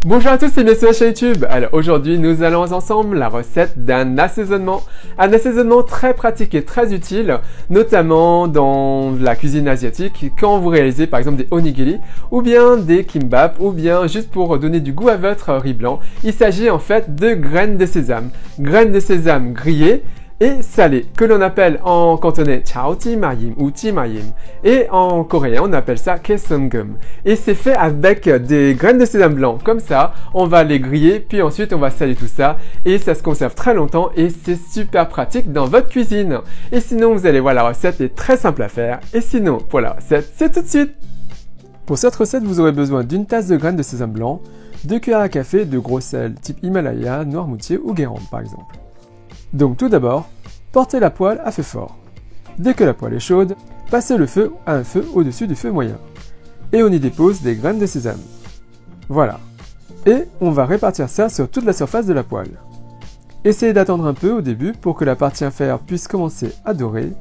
Bonjour à tous et bienvenue sur la chaîne YouTube. Alors aujourd'hui nous allons ensemble la recette d'un assaisonnement. Un assaisonnement très pratique et très utile, notamment dans la cuisine asiatique, quand vous réalisez par exemple des onigiri, ou bien des kimbap, ou bien juste pour donner du goût à votre riz blanc. Il s'agit en fait de graines de sésame. Graines de sésame grillées et salé, que l'on appelle en cantonais chao ti mayim ou ti mayim, et en coréen on appelle ça kesseumgum. Et c'est fait avec des graines de sésame blanc, comme ça, on va les griller, puis ensuite on va saler tout ça, et ça se conserve très longtemps, et c'est super pratique dans votre cuisine. Et sinon, vous allez voir, la recette est très simple à faire, et sinon, pour la recette, c'est tout de suite. Pour cette recette, vous aurez besoin d'une tasse de graines de sésame blanc, 2 cuillères à café de gros sel type Himalaya, Noirmoutier ou Guérande par exemple. Donc tout d'abord, portez la poêle à feu fort. Dès que la poêle est chaude, passez le feu à un feu au-dessus du feu moyen. Et on y dépose des graines de sésame. Voilà. Et on va répartir ça sur toute la surface de la poêle. Essayez d'attendre un peu au début pour que la partie inférieure puisse commencer à dorer.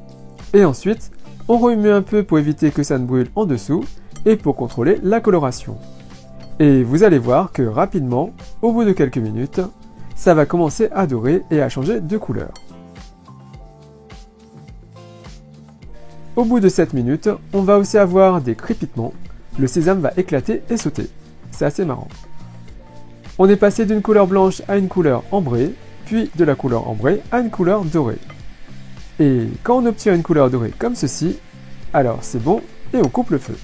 Et ensuite, on remue un peu pour éviter que ça ne brûle en dessous et pour contrôler la coloration. Et vous allez voir que rapidement, au bout de quelques minutes, ça va commencer à dorer et à changer de couleur. Au bout de 7 minutes, on va aussi avoir des crépitements. Le sésame va éclater et sauter. C'est assez marrant. On est passé d'une couleur blanche à une couleur ambrée, puis de la couleur ambrée à une couleur dorée. Et quand on obtient une couleur dorée comme ceci, alors c'est bon et on coupe le feu.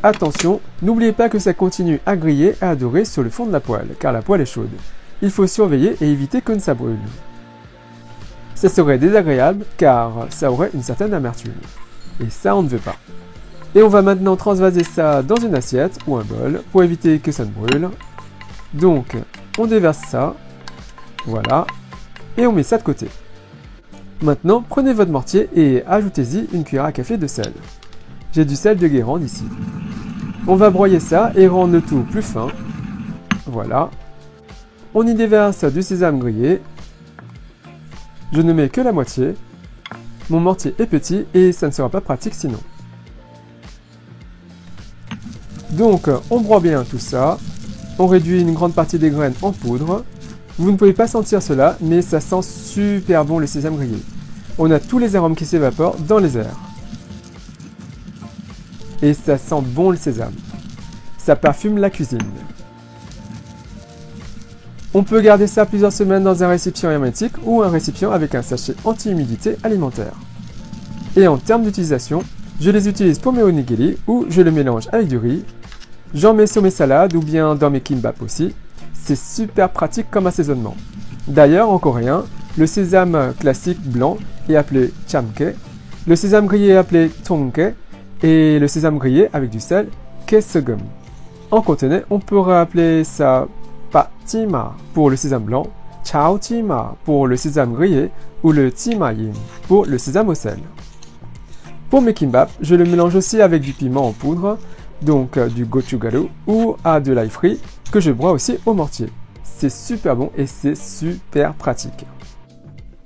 Attention, n'oubliez pas que ça continue à griller et à dorer sur le fond de la poêle, car la poêle est chaude. Il faut surveiller et éviter que ça brûle. Ça serait désagréable car ça aurait une certaine amertume. Et ça, on ne veut pas. Et on va maintenant transvaser ça dans une assiette ou un bol pour éviter que ça ne brûle. Donc, on déverse ça. Voilà. Et on met ça de côté. Maintenant, prenez votre mortier et ajoutez-y une cuillère à café de sel. J'ai du sel de Guérande ici. On va broyer ça et rendre le tout plus fin. Voilà. On y déverse du sésame grillé. Je ne mets que la moitié. Mon mortier est petit et ça ne sera pas pratique sinon. Donc, on broie bien tout ça. On réduit une grande partie des graines en poudre. Vous ne pouvez pas sentir cela, mais ça sent super bon le sésame grillé. On a tous les arômes qui s'évaporent dans les airs. Et ça sent bon le sésame. Ça parfume la cuisine. On peut garder ça plusieurs semaines dans un récipient hermétique ou un récipient avec un sachet anti-humidité alimentaire. Et en termes d'utilisation, je les utilise pour mes onigiri ou je les mélange avec du riz. J'en mets sur mes salades ou bien dans mes kimbap aussi. C'est super pratique comme assaisonnement. D'ailleurs, en coréen, le sésame classique blanc est appelé chamke, le sésame grillé est appelé tongke et le sésame grillé avec du sel, kesseum. En cantonais, on pourrait appeler ça patima pour le sésame blanc, chao tima pour le sésame grillé ou le timayim pour le sésame au sel. Pour mes kimbap, je le mélange aussi avec du piment en poudre, donc du gochugaru ou à de l'ail frit que je broie aussi au mortier. C'est super bon et c'est super pratique.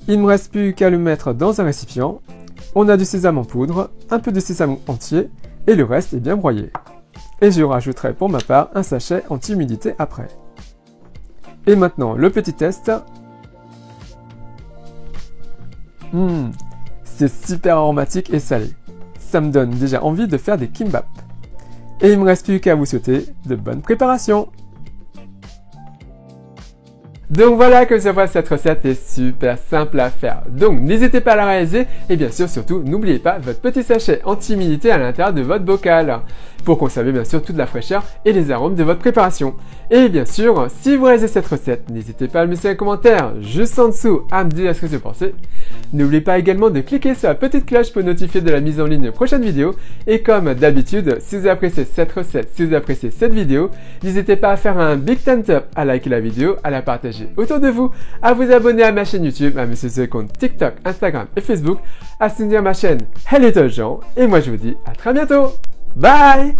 Il ne me reste plus qu'à le mettre dans un récipient. On a du sésame en poudre, un peu de sésame entier et le reste est bien broyé. Et je rajouterai pour ma part un sachet anti-humidité après. Et maintenant, le petit test. C'est super aromatique et salé. Ça me donne déjà envie de faire des kimbap. Et il ne me reste plus qu'à vous souhaiter de bonnes préparations. Donc voilà, comme ça va, cette recette est super simple à faire. Donc n'hésitez pas à la réaliser et bien sûr surtout n'oubliez pas votre petit sachet anti-humidité à l'intérieur de votre bocal pour conserver bien sûr toute la fraîcheur et les arômes de votre préparation. Et bien sûr, si vous réalisez cette recette, n'hésitez pas à me laisser un commentaire juste en dessous à me dire ce que vous pensez. N'oubliez pas également de cliquer sur la petite cloche pour notifier de la mise en ligne de prochaines vidéos. Et comme d'habitude, si vous avez apprécié cette recette, si vous avez apprécié cette vidéo, n'hésitez pas à faire un big thumbs up, à liker la vidéo, à la partager autour de vous, à vous abonner à ma chaîne YouTube, à me suivre sur les comptes TikTok, Instagram et Facebook, à soutenir ma chaîne Hey Little Jean. Et moi je vous dis à très bientôt. Bye!